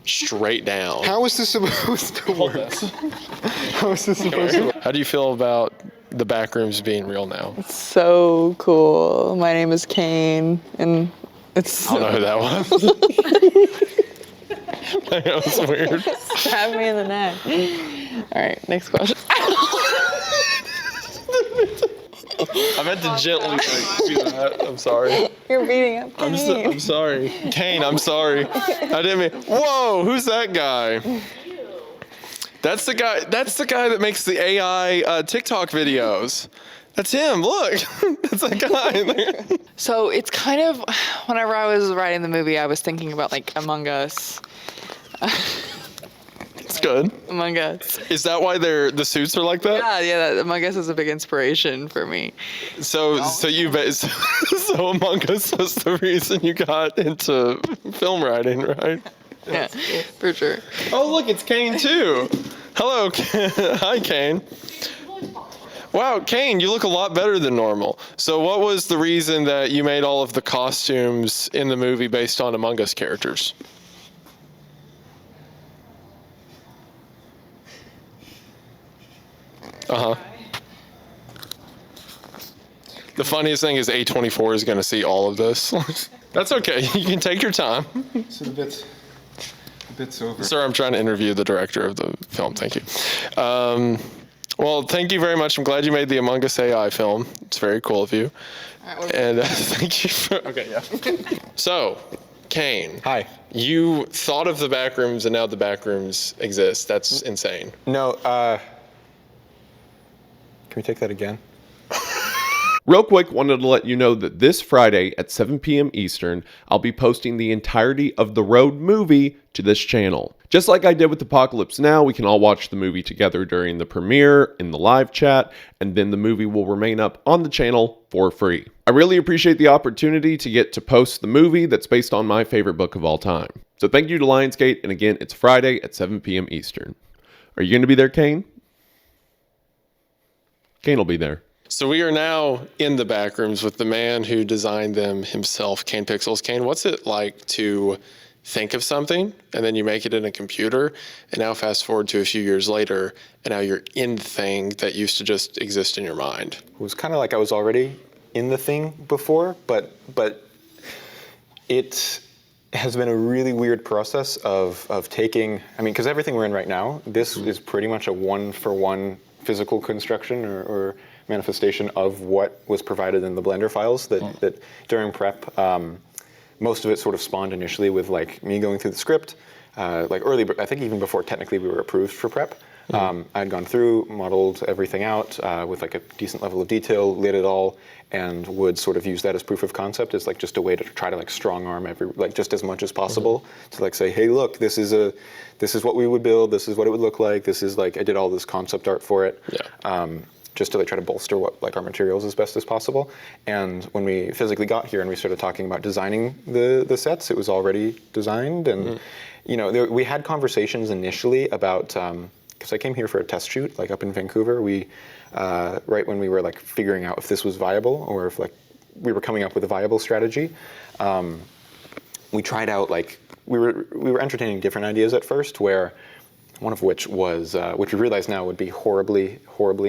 straight down. How is this supposed to work? How is this supposed to work? How do you feel about the Backrooms being real now? So cool. My name is Kane, and it's. I don't know who that was. That was weird. Stab me in the neck. All right, next question. I meant to gently do that. I'm sorry. You're beating up Kane. I'm sorry. Kane, I'm sorry. I didn't mean. Whoa, who's that guy? That's the guy that makes the AI TikTok videos. That's him. Look, that's that guy. So it's kind of, whenever I was writing the movie, I was thinking about like Among Us. It's good. Among Us. Is that why the suits are like that? Yeah. Among Us is a big inspiration for me. So Among Us was the reason you got into film writing, right? Yeah, for sure. Oh, look, it's Kane too. Hello, hi, Kane. Wow, Kane, you look a lot better than normal. So what was the reason that you made all of the costumes in the movie based on Among Us characters? Uh-huh. The funniest thing is A24 is going to see all of this. That's okay. You can take your time. So the bit's over. Sir, I'm trying to interview the director of the film. Thank you. Well, thank you very much. I'm glad you made the Among Us AI film. It's very cool of you. All right, And thank you for... Okay, yeah. So, Kane. Hi. You thought of the Backrooms, and now the Backrooms exist. That's insane. No, can we take that again? Real quick, wanted to let you know that this Friday at 7 p.m. Eastern, I'll be posting the entirety of The Road movie to this channel. Just like I did with Apocalypse Now, we can all watch the movie together during the premiere in the live chat, and then the movie will remain up on the channel for free. I really appreciate the opportunity to get to post the movie that's based on my favorite book of all time. So thank you to Lionsgate, and again, it's Friday at 7 p.m. Eastern. Are you going to be there, Kane? Kane will be there. So we are now in the Backrooms with the man who designed them himself, Kane Pixels. Kane, what's it like to think of something and then you make it in a computer, and now fast forward to a few years later and now you're in the thing that used to just exist in your mind? It was kind of like I was already in the thing before, but it has been a really weird process of taking, I mean, because everything we're in right now, this is pretty much a one-for-one physical construction or manifestation of what was provided in the Blender files that during prep, most of it sort of spawned initially with like me going through the script, like early, I think even before technically we were approved for prep. I'd gone through, modeled everything out with like a decent level of detail, lit it all, and would sort of use that as proof of concept as like just a way to try to like strong arm like just as much as possible to like say, hey, look, this is what we would build, this is what it would look like, this is like, I did all this concept art for it. Yeah. Just to like try to bolster what like our materials as best as possible. And when we physically got here and we started talking about designing the sets, it was already designed. And you know, we had conversations initially about, because I came here for a test shoot, like up in Vancouver. We right when we were like figuring out if this was viable or if like we were coming up with a viable strategy, we tried out like we were entertaining different ideas at first, where one of which was, which we realize now would be horribly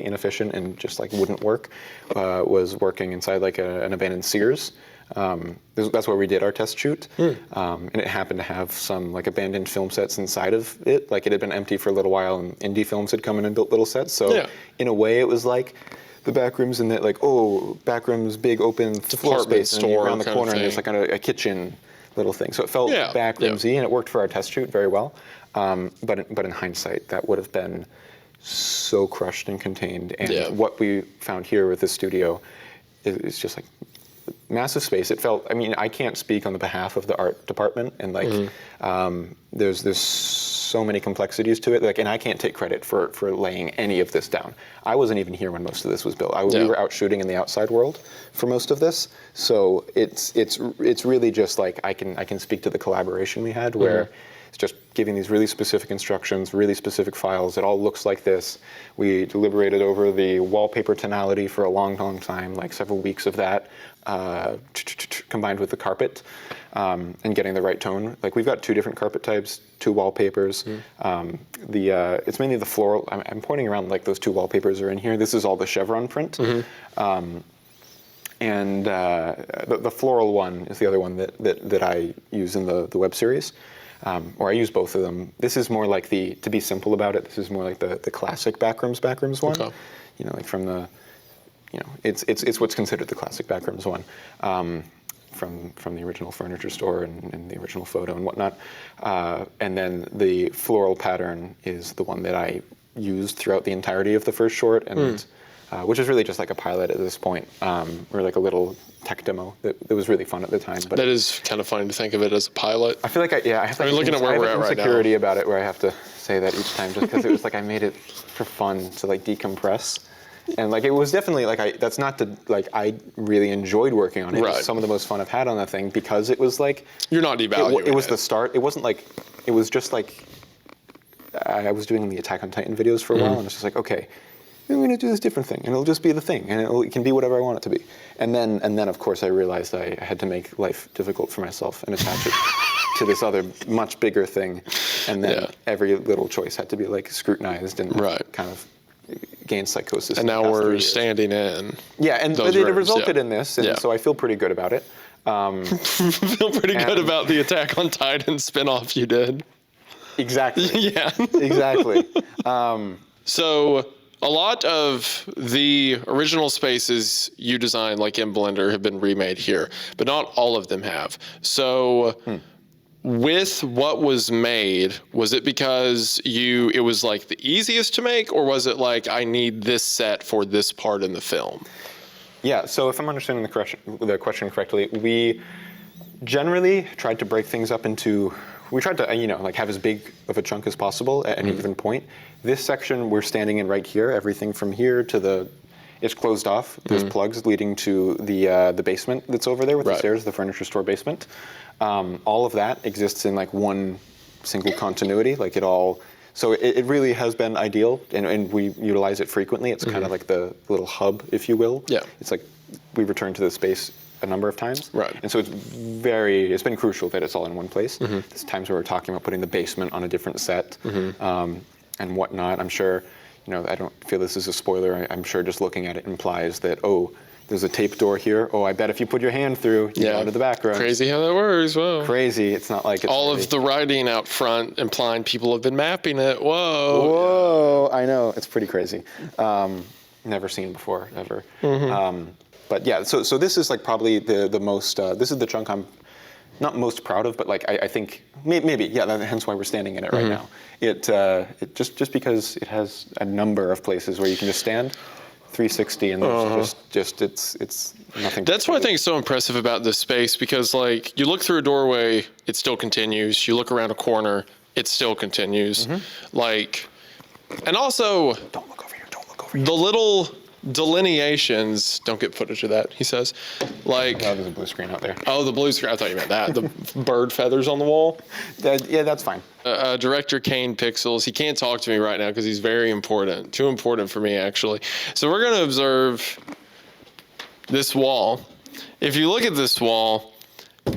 inefficient and just like wouldn't work, was working inside like an abandoned Sears. That's where we did our test shoot. And it happened to have some like abandoned film sets inside of it. Like it had been empty for a little while and indie films had come in and built little sets. So in a way it was like the Backrooms in that like, oh, Backrooms, big open floor space and around the corner and there's like a kitchen little thing. So it felt Backrooms-y and it worked for our test shoot very well. But in hindsight, that would have been so crushed and contained. And what we found here with this studio is just like massive space. It felt, I mean, I can't speak on the behalf of the art department, and like there's so many complexities to it. Like, and I can't take credit for laying any of this down. I wasn't even here when most of this was built. We were out shooting in the outside world for most of this. So it's really just like I can speak to the collaboration we had where. It's just giving these really specific instructions, really specific files. It all looks like this. We deliberated over the wallpaper tonality for a long, long time, like several weeks of that, combined with the carpet and getting the right tone. Like we've got 2 different carpet types, 2 wallpapers. It's mainly the floral. I'm pointing around like those 2 wallpapers are in here. This is all the chevron print. And the floral one is the other one that I use in the web series, or I use both of them. This is more like to be simple about it, this is more like the classic Backrooms one. Okay. You know, like from the, you know, it's what's considered the classic Backrooms one, from the original furniture store and the original photo and whatnot. And then the floral pattern is the one that I used throughout the entirety of the first short, and which is really just like a pilot at this point, or like a little tech demo that was really fun at the time. But that is kind of funny to think of it as a pilot. I feel like I have looking at where we're at right now. Insecurity about it, where I have to say that each time, just because it was like I made it for fun to like decompress, and like it was definitely like that's not to like I really enjoyed working on it. Right. It was some of the most fun I've had on that thing because it was like you're not devaluing it was the start. It wasn't like it was just like I was doing the Attack on Titan videos for a while, and it's just like okay. I'm going to do this different thing, and it'll just be the thing, and it can be whatever I want it to be. And then, of course, I realized I had to make life difficult for myself and attach it to this other, much bigger thing. And then every little choice had to be like scrutinized and kind of gain psychosis. And now we're standing in. Yeah, and but it resulted in this, and so I feel pretty good about it. Feel pretty good about the Attack on Titan spinoff you did. Exactly. Yeah. Exactly. So a lot of the original spaces you designed, like in Blender, have been remade here, but not all of them have. So with what was made, was it because it was like the easiest to make, or was it like, I need this set for this part in the film? Yeah, so if I'm understanding the question correctly, we generally tried to break things up into, we tried to, like have as big of a chunk as possible at any given point. This section we're standing in right here, everything from here to it's closed off. There's plugs leading to the basement that's over there with the stairs, the furniture store basement. All of that exists in like one single continuity, like it all. So it really has been ideal, and we utilize it frequently. It's kind of like the little hub, if you will. Yeah. It's like we return to the space a number of times. Right. And so it's been crucial that it's all in one place. There's times where we're talking about putting the basement on a different set and whatnot. I'm sure, I don't feel this is a spoiler. I'm sure just looking at it implies that, there's a tape door here. Oh, I bet if you put your hand through, you go into the background. Crazy how that works. Whoa. Crazy. It's not like it's all of the writing out front implying people have been mapping it. Whoa. Whoa. I know. It's pretty crazy. Never seen before, ever. But yeah, so this is like probably the most, this is the chunk I'm not most proud of, but like I think maybe, hence why we're standing in it right now. It just because it has a number of places where you can just stand 360 and there's it's nothing. That's what I think is so impressive about this space, because like you look through a doorway, it still continues. You look around a corner, it still continues. Like, and also don't look over here. The little delineations, don't get footage of that, he says. Like, there's a blue screen out there. Oh, the blue screen. I thought you meant that. The bird feathers on the wall. Yeah, that's fine. Director Kane Pixels. He can't talk to me right now because he's very important. Too important for me, actually. So we're going to observe this wall. If you look at this wall,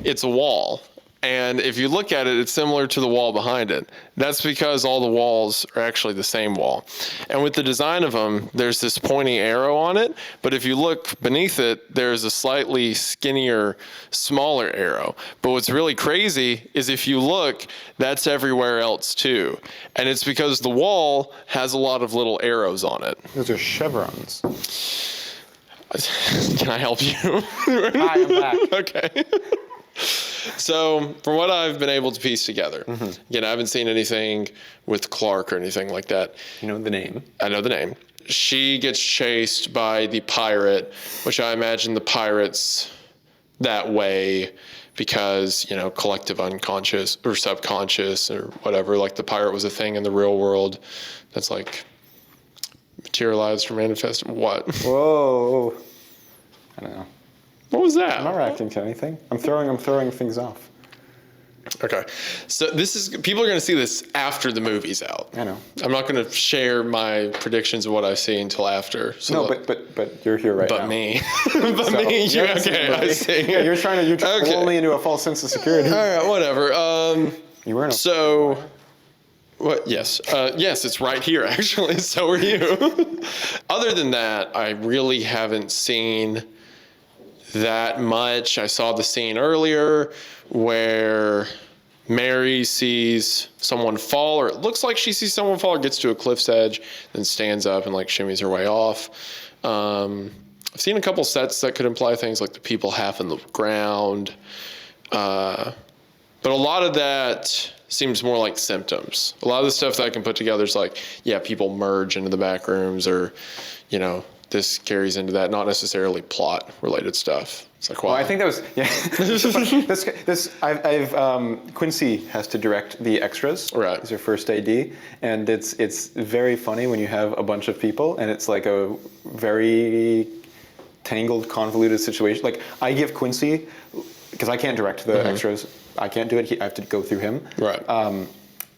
it's a wall. And if you look at it, it's similar to the wall behind it. That's because all the walls are actually the same wall. And with the design of them, there's this pointy arrow on it. But if you look beneath it, there's a slightly skinnier, smaller arrow. But what's really crazy is if you look, that's everywhere else too. And it's because the wall has a lot of little arrows on it. Those are chevrons. Can I help you? Hi, I'm back. Okay. So, from what I've been able to piece together, again, I haven't seen anything with Clark or anything like that. You know the name. I know the name. She gets chased by the pirate, which I imagine the pirate's that way because, collective unconscious or subconscious or whatever. Like the pirate was a thing in the real world that's like materialized or manifested. What? Whoa. I don't know. What was that? I'm not reacting to anything. I'm throwing things off. Okay. So people are going to see this after the movie's out. I know. I'm not going to share my predictions of what I see until after. So No, but you're here right now. But me. But So, me. you haven't seen the Okay, I movie. see. Yeah, you're trying to Okay. lull me into a false sense of security. All right, whatever. You were in a So, what? Yes. Yes, it's right here, actually. So are you. Other than that, I really haven't seen that much. I saw the scene earlier where Mary sees someone fall, or it looks like she sees someone fall, or gets to a cliff's edge, then stands up and like shimmies her way off. I've seen a couple sets that could imply things like the people half in the ground. But a lot of that seems more like symptoms. A lot of the stuff that I can put together is like, yeah, people merge into the back rooms, or, you know, this carries into that, not necessarily plot related stuff. It's like, wow. Well, I think that was Quincy has to direct the extras. Right. He's your first AD, and it's very funny when you have a bunch of people, and it's like a very tangled, convoluted situation. Like I give Quincy, because I can't direct the extras, I can't do it. I have to go through him. Right.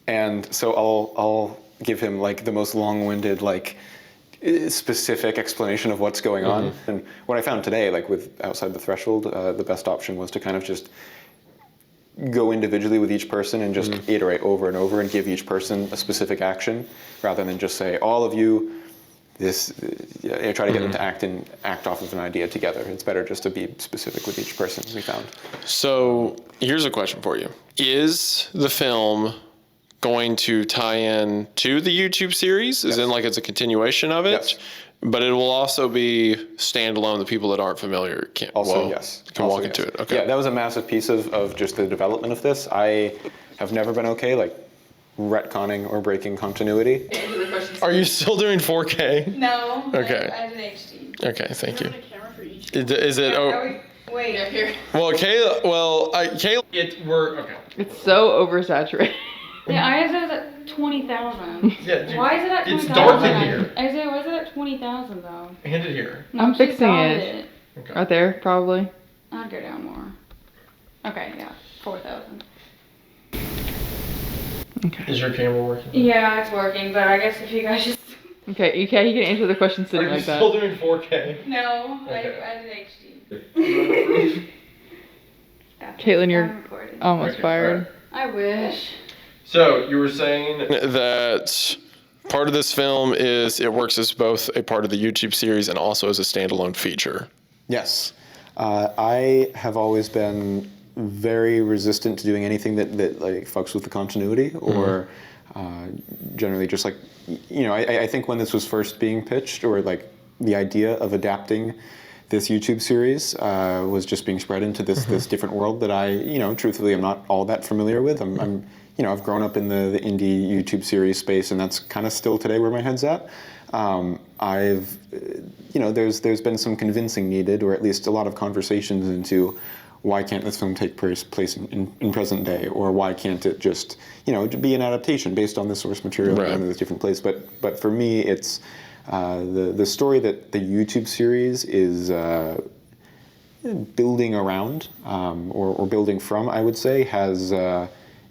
And so I'll give him like the most long-winded like specific explanation of what's going on. And what I found today, like with Outside the Threshold, the best option was to kind of just go individually with each person and just iterate over and over and give each person a specific action, rather than just say, all of you, this, try to get them to act off of an idea together. It's better just to be specific with each person, we found. So here's a question for you. Is the film going to tie in to the YouTube series? Is Yes. in like it's a continuation of it? Yes. But it will also be standalone. The people that aren't familiar can Yes. can Also walk yes. into it. Okay. Yeah, that was a massive piece of just the development of this. I have never been okay, like, retconning or breaking continuity. Are you still doing 4K? No. Okay. I did HD. Okay, thank you. A camera for each. Is it? Oh, Wait. Yeah, here. well, Kayla. Well, Kayla. We're okay. It's so oversaturated. Yeah, I have it at 20,000. Yeah, dude, Why is it at 20,000? it's dark in here. Isaiah, why is it at 20,000 though? Hand it here. No, I'm she's fixing got it. Right there, probably. I'll go down more. Okay, yeah, 4,000. Okay. Is your camera working? Yeah, it's working, but I guess if you guys just. Okay, you can answer the question sitting like that. doing 4K? No, Okay. I did HD. Caitlin, you're I'm recording. almost Okay, fired. I wish. So you were saying that part of this film is it works as both a part of the YouTube series and also as a standalone feature. Yes. I have always been very resistant to doing anything that like fucks with the continuity, or generally just like, you know, I think when this was first being pitched, or like the idea of adapting this YouTube series was just being spread into this different world that I, you know, truthfully I'm not all that familiar with. I'm you know, I've grown up in the indie YouTube series space, and that's kind of still today where my head's at. I've, you know, there's been some convincing needed, or at least a lot of conversations into why can't this film take place in present day, or why can't it just, you know, be an adaptation based on the source material in this different place. But for me, it's the story that the YouTube series is building around, or building from, I would say, has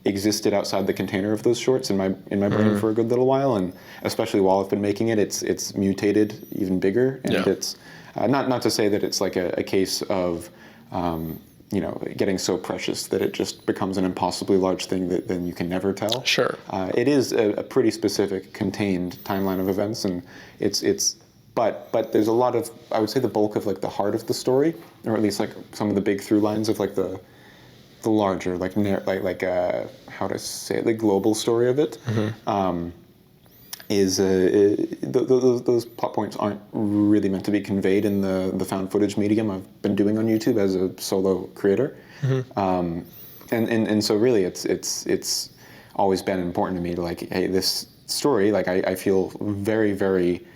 existed outside the container of those shorts in my brain for a good little while, and especially while I've been making it, it's mutated even bigger, and it's not to say that it's like a case of you know, getting so precious that it just becomes an impossibly large thing that then you can never tell. Sure. It is a pretty specific, contained timeline of events, and but there's a lot of, I would say, the bulk of like the heart of the story, or at least like some of the big through lines of like the larger, like how to say it, the global story of it, is those plot points aren't really meant to be conveyed in the found footage medium I've been doing on YouTube as a solo creator, and so really it's always been important to me to like, hey, this story, like I feel very, very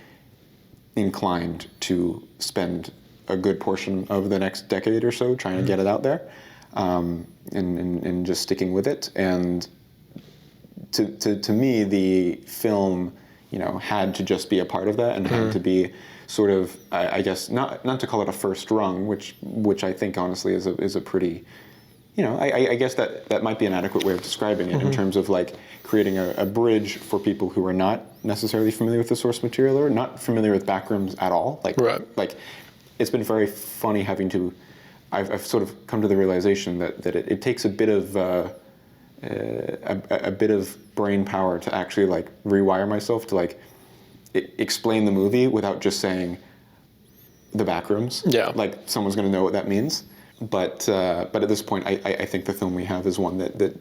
inclined to spend a good portion of the next decade or so trying to get it out there. And just sticking with it, and to me, the film, you know, had to just be a part of that, and had to be sort of, I guess, not to call it a first rung, which I think honestly is a pretty I guess that might be an adequate way of describing it in terms of like creating a bridge for people who are not necessarily familiar with the source material or not familiar with Backrooms at all. Like it's been very funny having to. I've sort of come to the realization that it takes a bit of brain power to actually like rewire myself to like explain the movie without just saying the Backrooms. Yeah. Like someone's going to know what that means. But at this point, I think the film we have is one that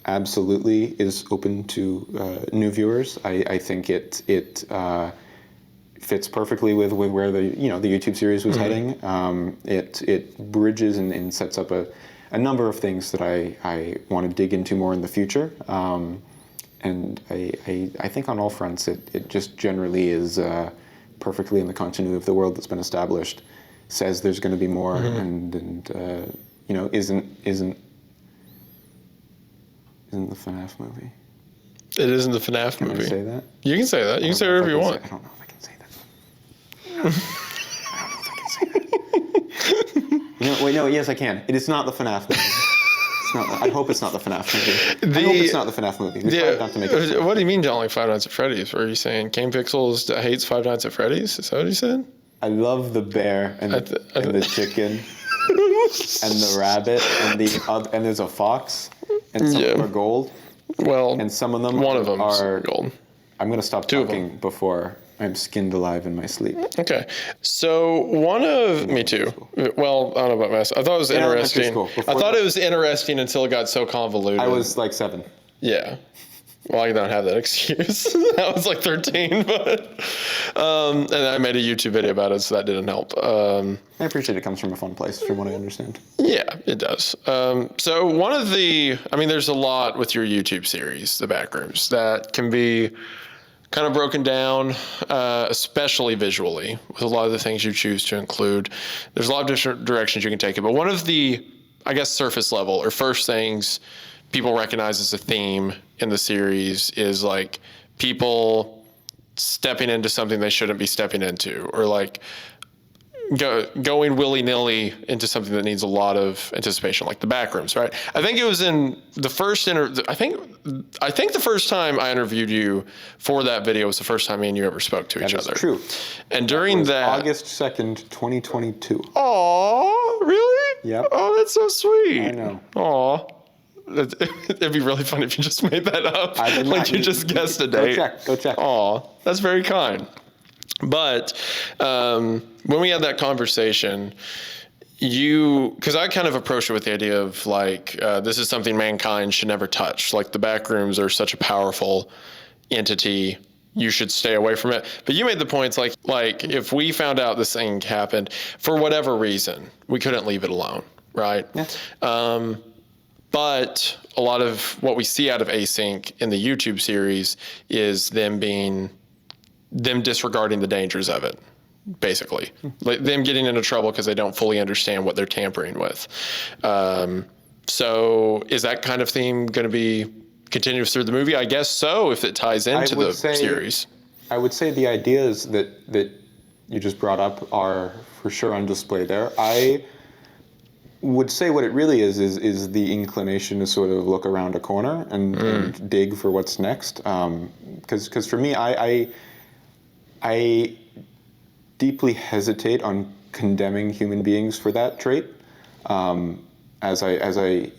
absolutely is open to new viewers. I think it fits perfectly with where the YouTube series was heading. It bridges and sets up a number of things that I want to dig into more in the future. And I think on all fronts it just generally is perfectly in the continuity of the world that's been established. Says there's going to be more, and isn't the FNAF movie. It isn't the FNAF movie. Can I say that? You can say that. You can say whatever you want. I don't know if I can say that. Wait, no, yes, I can. It is not the FNAF movie. It's not. I hope it's not the FNAF movie. I hope it's not the FNAF movie. We tried not to make it. What do you mean, don't like Five Nights at Freddy's? Were you saying Kane Pixels hates Five Nights at Freddy's? Is that what you said? I love the bear and the chicken and the rabbit and there's a fox and some of them are gold. Well, and some of them one of them are gold. I'm going to stop talking before I'm skinned alive in my sleep. Okay. So me too. Well, I don't know about math. I thought it was interesting. I thought it was interesting until it got so convoluted. I was like 7. Yeah. Well, I don't have that excuse. I was like 13, but and I made a YouTube video about it, so that didn't help. I appreciate it comes from a fun place, from what I understand. Yeah, it does. So there's a lot with your YouTube series, The Backrooms, that can be kind of broken down, especially visually, with a lot of the things you choose to include. There's a lot of different directions you can take it, but one of the, I guess, surface level or first things people recognize as a theme in the series is like people stepping into something they shouldn't be stepping into, or like going willy-nilly into something that needs a lot of anticipation, like The Backrooms, right? I think it was in the first I think the first time I interviewed you for that video was the first time me and you ever spoke to each other. That's true. And during that August 2nd, 2022. Aw, really? Yep. Oh, that's so sweet. I know. Aw. It'd be really funny if you just made that up. I did not. Like you just guessed a date. Go check. Aw, that's very kind. But when we had that conversation, because I kind of approached it with the idea of like, this is something mankind should never touch. Like the Backrooms are such a powerful entity, you should stay away from it. But you made the points like if we found out this thing happened for whatever reason, we couldn't leave it alone, right? Yeah. But a lot of what we see out of Async in the YouTube series is them disregarding the dangers of it, basically. Like them getting into trouble because they don't fully understand what they're tampering with. So is that kind of theme going to be continuous through the movie? I guess so, if it ties into the series. I would say the ideas that you just brought up are for sure on display there. I would say what it really is the inclination to sort of look around a corner and dig for what's next. Because for me, I deeply hesitate on condemning human beings for that trait, as I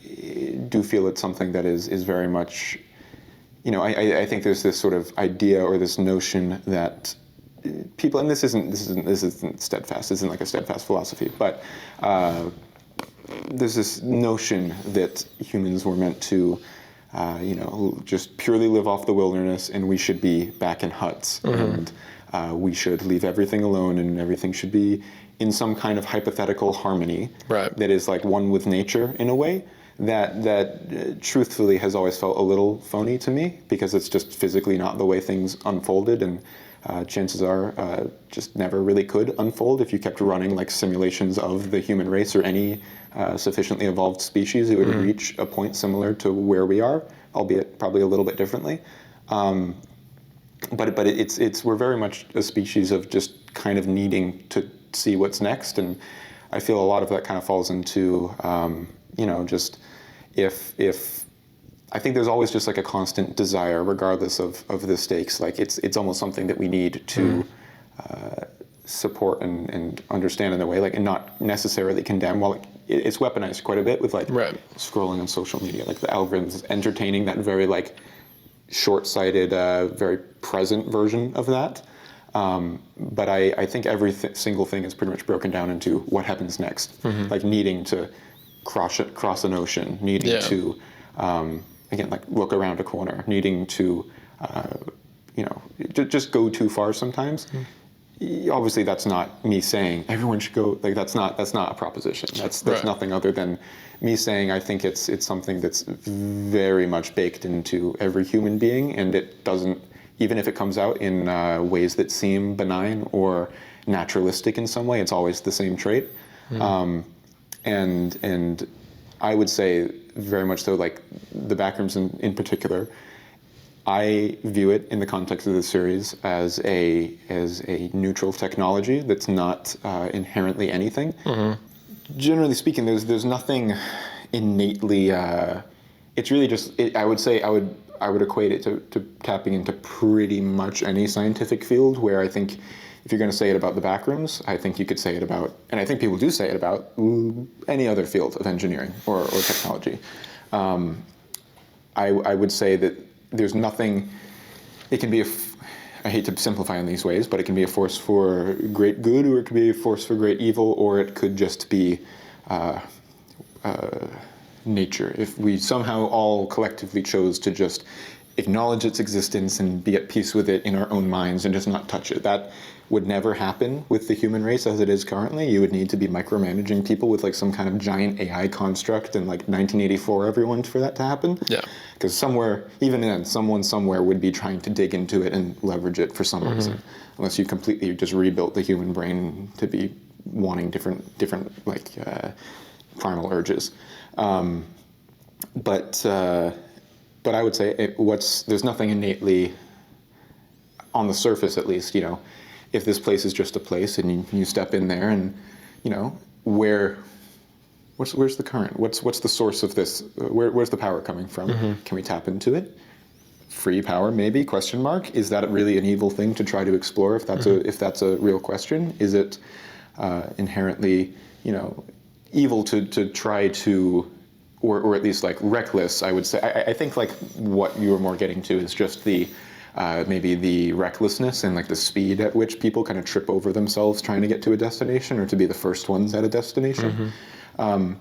do feel it's something that is very much, I think there's this sort of idea or this notion that people, and this isn't steadfast, this isn't like a steadfast philosophy, but there's this notion that humans were meant to, just purely live off the wilderness, and we should be back in huts, and we should leave everything alone, and everything should be in some kind of hypothetical harmony that is like one with nature in a way that truthfully has always felt a little phony to me, because it's just physically not the way things unfolded, and chances are just never really could unfold if you kept running like simulations of the human race or any sufficiently evolved species. It would reach a point similar to where we are, albeit probably a little bit differently. But we're very much a species of just kind of needing to see what's next, and I feel a lot of that kind of falls into, just if I think there's always just like a constant desire, regardless of the stakes. Like it's almost something that we need to support and understand in a way, like, and not necessarily condemn. While it's weaponized quite a bit with like scrolling on social media, like the algorithms entertaining that very like short-sighted, very present version of that. But I think every single thing is pretty much broken down into what happens next, like needing to cross an ocean, needing to, again, like look around a corner, needing to, just go too far sometimes. Obviously, that's not me saying everyone should go. Like that's not a proposition. That's nothing other than me saying I think it's something that's very much baked into every human being, and it doesn't. Even if it comes out in ways that seem benign or naturalistic in some way, it's always the same trait. And I would say very much so, like the Backrooms in particular, I view it in the context of the series as a neutral technology that's not inherently anything. Generally speaking, there's nothing innately. It's really just. I would say I would equate it to tapping into pretty much any scientific field. Where I think if you're going to say it about the Backrooms, I think you could say it about, and I think people do say it about any other field of engineering or technology. I would say that there's nothing. It can be I hate to simplify in these ways, but it can be a force for great good, or it could be a force for great evil, or it could just be nature. If we somehow all collectively chose to just acknowledge its existence and be at peace with it in our own minds and just not touch it, that would never happen with the human race as it is currently. You would need to be micromanaging people with like some kind of giant AI construct in like 1984 everyone for that to happen. Yeah. Because somewhere, even then, someone somewhere would be trying to dig into it and leverage it for some reason. Unless you completely just rebuilt the human brain to be wanting different like primal urges. But I would say there's nothing innately, on the surface at least, if this place is just a place and you step in there and, where's the current? What's the source of this? Where's the power coming from? Can we tap into it? Free power, maybe? Question mark. Is that really an evil thing to try to explore? If that's a real question, is it inherently, evil to try to, or at least like reckless? I would say. I think like what you were more getting to is just the. Maybe the recklessness and like the speed at which people kind of trip over themselves trying to get to a destination or to be the first ones at a destination. And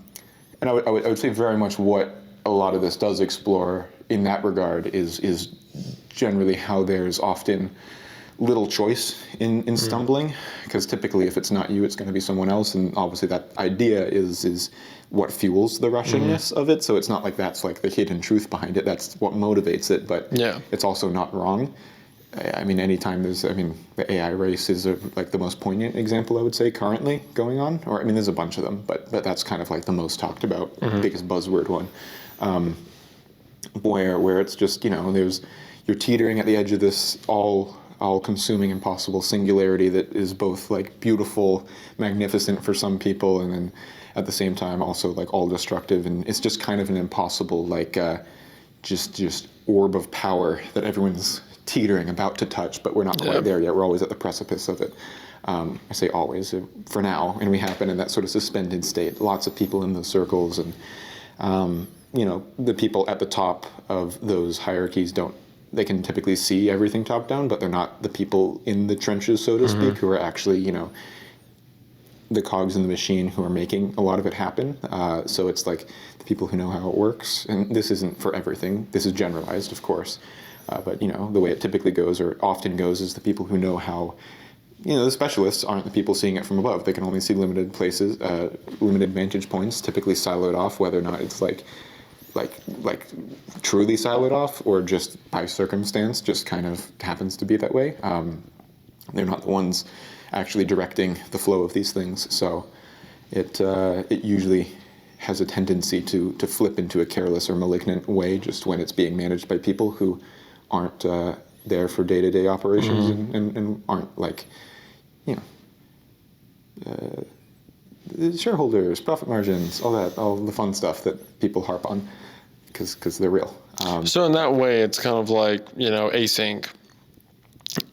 I would say very much what a lot of this does explore in that regard is generally how there's often little choice in stumbling, because typically if it's not you, it's going to be someone else, and obviously that idea is what fuels the rushingness of it. So it's not like that's like the hidden truth behind it. That's what motivates it, but it's also not wrong. I mean, anytime the AI race is like the most poignant example I would say currently going on. Or there's a bunch of them, but that's kind of like the most talked about, biggest buzzword one, where it's just you're teetering at the edge of this all-consuming impossible singularity that is both like beautiful, magnificent for some people, and then at the same time also like all destructive, and it's just kind of an impossible like just orb of power that everyone's teetering about to touch, but we're not quite there yet. We're always at the precipice of it. I say always for now, and we have been in that sort of suspended state. Lots of people in those circles, and the people at the top of those hierarchies they can typically see everything top down, but they're not the people in the trenches, so to speak, who are actually, the cogs in the machine who are making a lot of it happen. So it's like the people who know how it works. And this isn't for everything. This is generalized, of course. But, the way it typically goes, or often goes, is the people who know how, the specialists aren't the people seeing it from above. They can only see limited places, limited vantage points, typically siloed off, whether or not it's like truly siloed off or just by circumstance just kind of happens to be that way. They're not the ones actually directing the flow of these things, so it usually has a tendency to flip into a careless or malignant way just when it's being managed by people who aren't there for day-to-day operations and aren't like the shareholders, profit margins, all the fun stuff that people harp on because they're real. So in that way, it's kind of like, async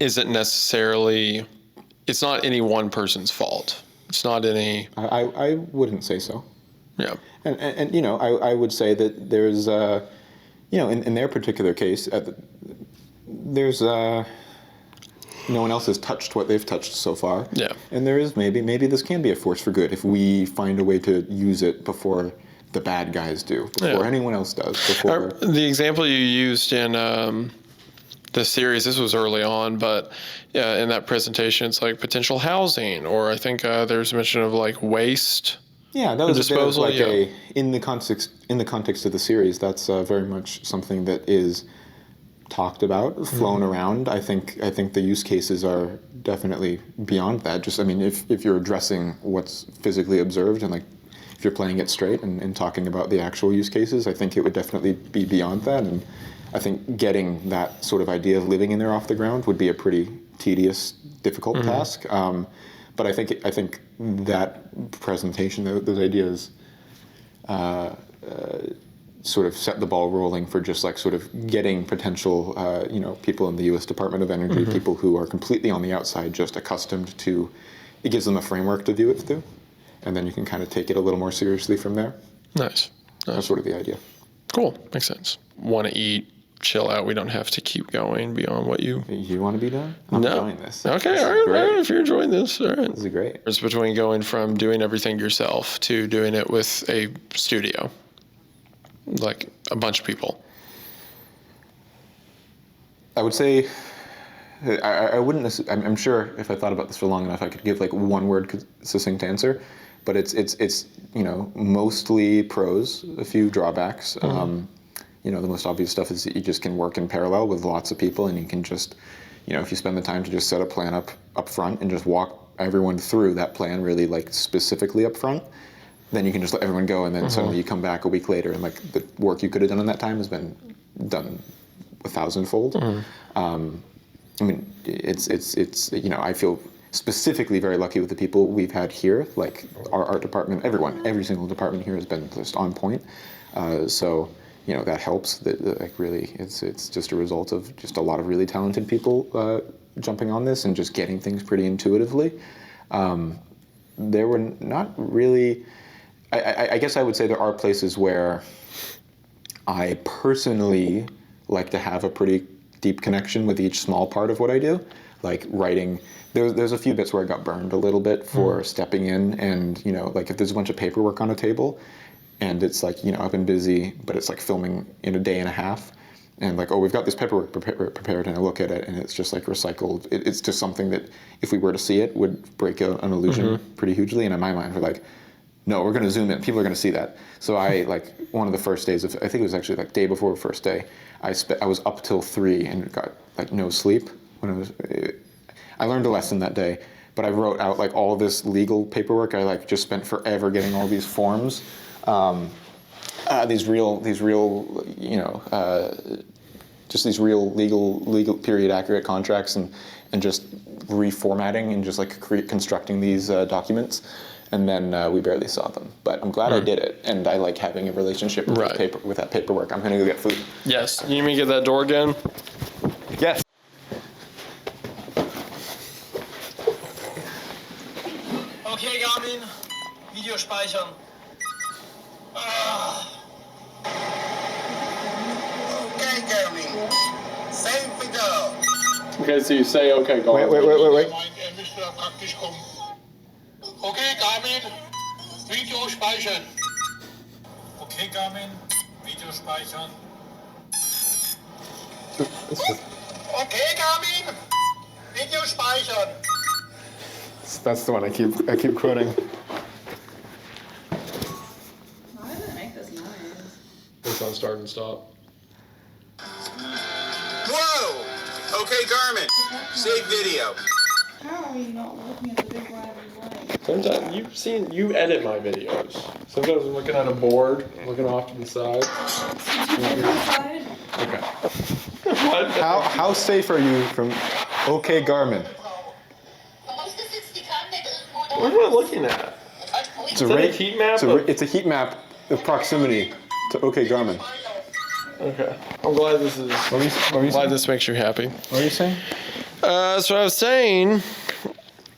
isn't necessarily, it's not any one person's fault. It's not any. I wouldn't say so. Yeah. And I would say that there's, in their particular case, there's no one else has touched what they've touched so far. Yeah. And there is maybe this can be a force for good if we find a way to use it before the bad guys do, before anyone else does. Before The example you used in the series, this was early on, but yeah, in that presentation, it's like potential housing, or I think there's mention of like waste. Yeah, that was disposal. Like in the context of the series, that's very much something that is talked about, flown around. I think the use cases are definitely beyond that. Just, I mean, if you're addressing what's physically observed and like if you're playing it straight and talking about the actual use cases, I think it would definitely be beyond that. And I think getting that sort of idea of living in there off the ground would be a pretty tedious, difficult task. But I think that presentation, those ideas, sort of set the ball rolling for just like sort of getting potential, people in the U.S. Department of Energy, people who are completely on the outside, just accustomed to. It gives them a framework to view it through, and then you can kind of take it a little more seriously from there. Nice. That's sort of the idea. Cool. Makes sense. Want to eat, chill out. We don't have to keep going beyond what you. You want to be done? I'm enjoying this. Okay. This is all right. great. If you're enjoying this, all right. This is great. It's between going from doing everything yourself to doing it with a studio, like a bunch of people. I would say, I wouldn't. I'm sure if I thought about this for long enough, I could give like one word succinct answer, but it's mostly pros, a few drawbacks. The most obvious stuff is that you just can work in parallel with lots of people, and you can just, if you spend the time to just set a plan up front and just walk everyone through that plan really like specifically up front, then you can just let everyone go, and then suddenly you come back a week later and like the work you could have done in that time has been done 1,000-fold. I mean, it's I feel specifically very lucky with the people we've had here, like our art department, every single department here has been just on point. So that helps. That like really, it's just a result of just a lot of really talented people jumping on this and just getting things pretty intuitively. There were not really. I guess I would say there are places where I personally like to have a pretty deep connection with each small part of what I do, like writing. There's a few bits where I got burned a little bit for stepping in and, like if there's a bunch of paperwork on a table and it's like, I've been busy, but it's like filming in a day and a half and like, oh, we've got this paperwork prepared and I look at it and it's just like recycled. It's just something that if we were to see it would break an illusion pretty hugely. And in my mind, we're like, no, we're going to zoom in. People are going to see that. So I, like, one of the first days of, I think it was actually like day before the first day, I was up till 3 and got like no sleep. I learned a lesson that day, but I wrote out like all this legal paperwork. I like just spent forever getting all these forms, these real, just these real legal period accurate contracts and just reformatting and just like constructing these documents. And then we barely saw them. But I'm glad I did it. And I like having a relationship with that paperwork. I'm going to go get food. Yes. You need me to get that door again? Yes. Okay, Garmin. Video speichern. Okay, Garmin. Save video. Okay, so you say, okay, go on. Wait. Müsste da praktisch kommen. Okay, Garmin. Video speichern. Okay, Garmin. Video speichern. Okay, Garmin. Video speichern. That's the one I keep quoting. Why does it make this noise? It's on start and stop. Whoa! Okay, Garmin. Save video. How are you not looking at the big wide light? Sometimes you edit my videos. Sometimes I'm looking at a board, looking off to the side. Okay. How safe are you from OK Garmin? What am I looking at? It's a that a rate heat map It's a heat map of proximity to OK Garmin. Okay. I'm glad this is. Glad this makes you happy. What are you saying? That's what I was saying.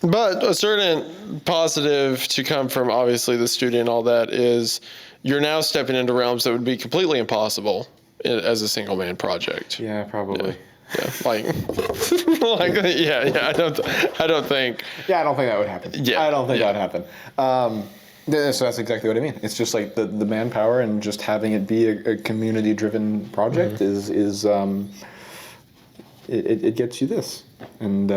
But a certain positive to come from obviously the studio and all that is you're now stepping into realms that would be completely impossible as a single man project. Yeah, probably. Yeah, like yeah. I don't think. Yeah, I don't think that would happen. Yeah, I don't think yeah. that would happen. So that's exactly what I mean. It's just like the manpower and just having it be a community-driven project it gets you this. And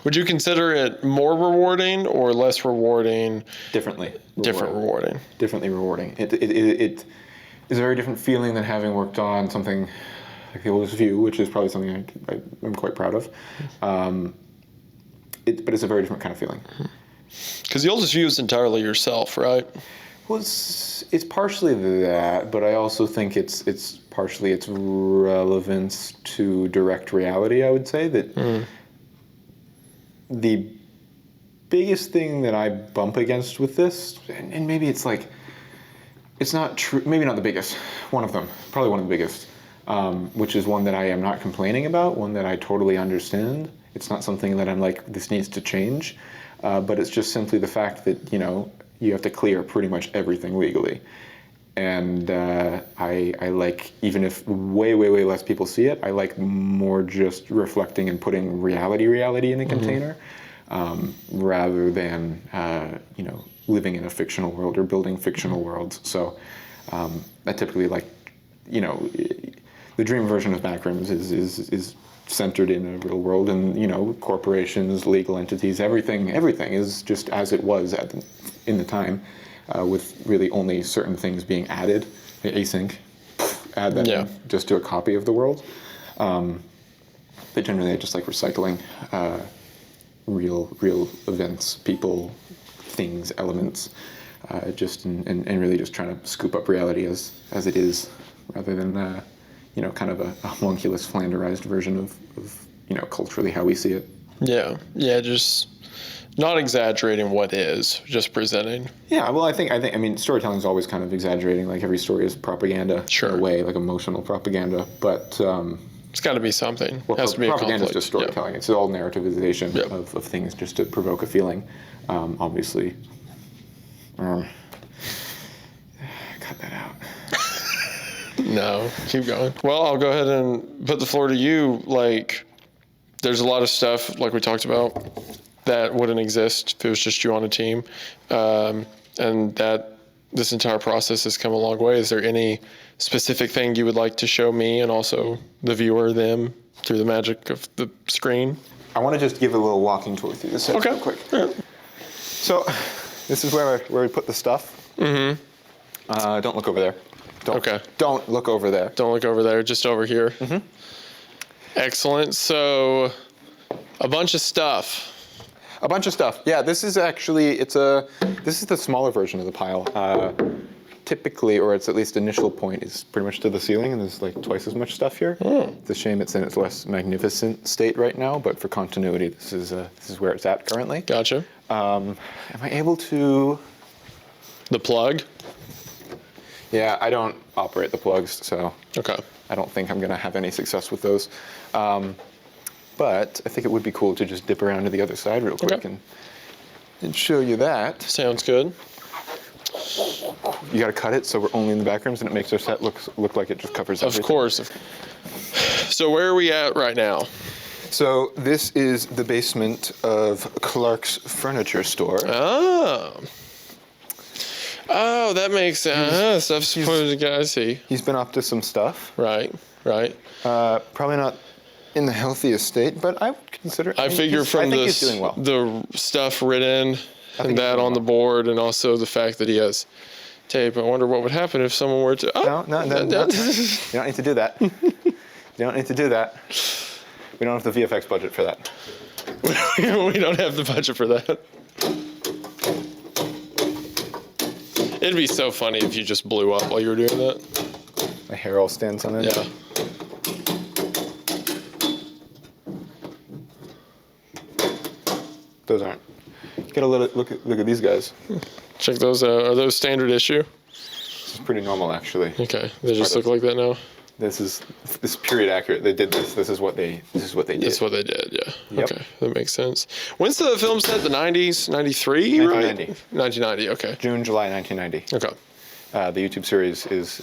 Would you consider it more rewarding or less rewarding? differently Rewarding. Differently rewarding. It is a very different feeling than having worked on something like The Oldest View, which is probably something I'm quite proud of. But it's a very different kind of feeling. Because The Oldest View is entirely yourself, right? Well, it's partially that, but I also think it's partially its relevance to direct reality. I would say that the biggest thing that I bump against with this, and maybe it's like, it's not true, maybe not the biggest, one of them, probably one of the biggest, which is one that I am not complaining about, one that I totally understand. It's not something that I'm like, this needs to change, but it's just simply the fact that, you have to clear pretty much everything legally. And I like, even if way less people see it, I like more just reflecting and putting reality in a container, rather than, living in a fictional world or building fictional worlds. So I typically like, the dream version of Backrooms is centered in a real world, and corporations, legal entities, everything is just as it was in the time, with really only certain things being added. Async, add that in, just do a copy of the world. But generally, I just like recycling real events, people, things, elements, and really just trying to scoop up reality as it is, rather than kind of a homunculus flanderized version of culturally how we see it. Yeah, just not exaggerating what is, just presenting. Yeah, well, I mean, storytelling is always kind of exaggerating. Like every story is propaganda, Sure, in a way, like emotional propaganda. But it's got to be something. Well, it has to be propaganda a is just storytelling. It's all narrativization of things just to provoke a feeling. Obviously, cut that out. No, keep going. Well, I'll go ahead and put the floor to you. Like, there's a lot of stuff, like we talked about, that wouldn't exist if it was just you on a team. And that this entire process has come a long way. Is there any specific thing you would like to show me and also the viewer, them, through the magic of the screen? I want to just give a little walking tour through this set real quick. Yeah. So, this is where we put the stuff. Mm-hmm. Don't look over there. Don't look over there. Don't look over there, just over here. Mm-hmm. Excellent. So, a bunch of stuff. Yeah, this is actually, this is the smaller version of the pile. Typically, or its at least initial point, is pretty much to the ceiling, and there's like twice as much stuff here. It's a shame it's in its less magnificent state right now, but for continuity, this is where it's at currently. Gotcha. Am I able to? The plug? Yeah, I don't operate the plugs, so Okay. I don't think I'm going to have any success with those. But I think it would be cool to just dip around to the other side real quick and show you that. Sounds good. You got to cut it so we're only in the back rooms, and it makes our set look like it just covers everything. Of course. So where are we at right now? So this is the basement of Clark's furniture store. Oh, that makes sense. Stuff's supposed to I see. He's been up to some stuff. Right. Probably not in the healthiest state, but I would consider. I figure from he's doing well. the stuff written and that on the board, and also the fact that he has tape. I wonder what would happen if someone were to. No. You don't need to do that. You don't need to do that. We don't have the VFX budget for that. We don't have the budget for that. It'd be so funny if you just blew up while you were doing that. My hair all stands on it. Yeah. Get a little look at these guys. Check those out. Are those standard issue? This is pretty normal, actually. Okay. They just look like that now? This is period accurate. They did this. This is what they did. That's what they did, yeah. Yep. Okay, that makes sense. When's the film set? The 90s? 93, right? 1990. 1990, okay. June, July 1990. Okay. The YouTube series is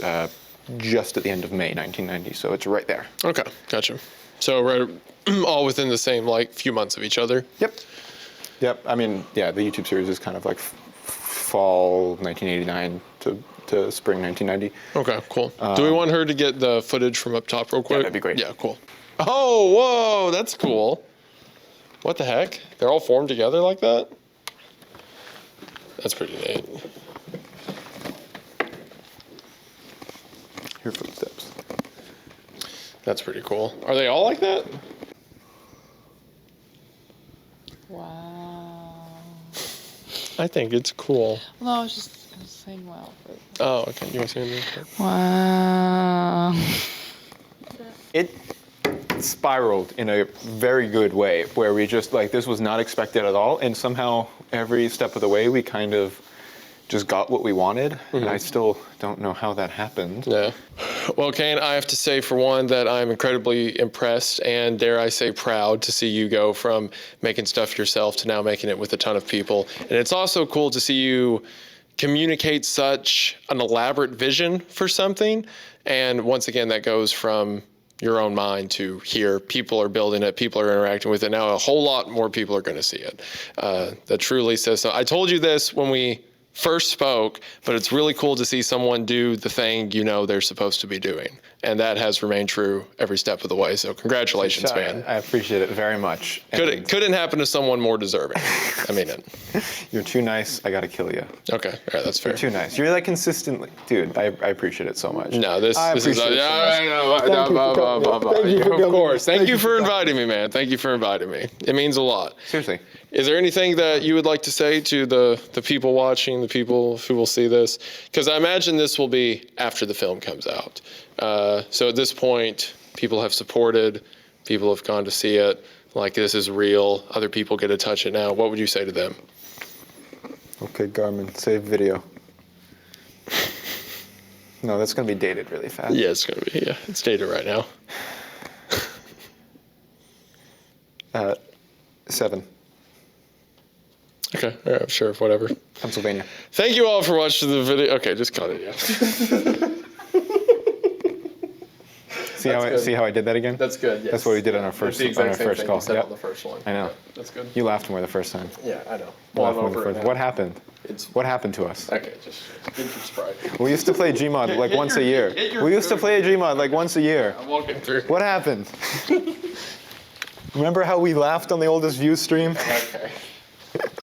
just at the end of May 1990, so it's right there. Okay, gotcha. So right, all within the same, like, few months of each other? Yep. Yep. I mean, yeah, the YouTube series is kind of like fall 1989 to spring 1990. Okay, cool. Do we want her to get the footage from up top real quick? that'd be great. Yeah, cool. Oh, whoa, that's cool. What the heck? They're all formed together like that? That's pretty neat. Your footsteps. That's pretty cool. Are they all like that? Wow. I think it's cool. No, I was saying wow. Oh, okay. You want to say anything? Wow. It spiraled in a very good way, where we just like this was not expected at all, and somehow every step of the way we kind of just got what we wanted. And I still don't know how that happened. Yeah. Well, Kane, I have to say, for one, that I'm incredibly impressed and, dare I say, proud to see you go from making stuff yourself to now making it with a ton of people. And it's also cool to see you communicate such an elaborate vision for something. And once again, that goes from your own mind to here. People are building it. People are interacting with it. Now a whole lot more people are going to see it. That truly says so. I told you this when we first spoke, but it's really cool to see someone do the thing you know they're supposed to be doing. And that has remained true every step of the way. So congratulations, man. I appreciate it very much. Couldn't happen to someone more deserving. I mean it. You're too nice. I gotta kill you. Okay, all right, that's fair. You're too nice. You're like consistently, dude. I appreciate it so much. No, this is appreciate it so of course. Thank you for inviting me, man. Thank you for inviting me. It means a lot. Seriously. Is there anything that you would like to say to the people watching, the people who will see this? Because I imagine this will be after the film comes out. So at this point, people have supported, people have gone to see it. Like, this is real. Other people get to touch it now. What would you say to them? Okay, Garmin, save video. No, that's gonna be dated really fast. Yeah, it's going to be. Yeah, it's dated right now. 7. Okay, all right, sure, whatever. Pennsylvania. Thank you all for watching the video. Okay, just cut it, yeah. See how I did that again? That's good, yes. That's what we did on our first call. Thing Yep. you said on the first one. I know. Yeah, that's good. You laughed more the first time. Yeah, I know. You Well, I'm laughed more the over it first- now. What happened? What happened to us? Okay, just give your Sprite. We used to play Gmod like once a year. Get your We used to food. play Gmod like once a year. I'm walking through. What happened? Remember how we laughed on the oldest view stream? Okay.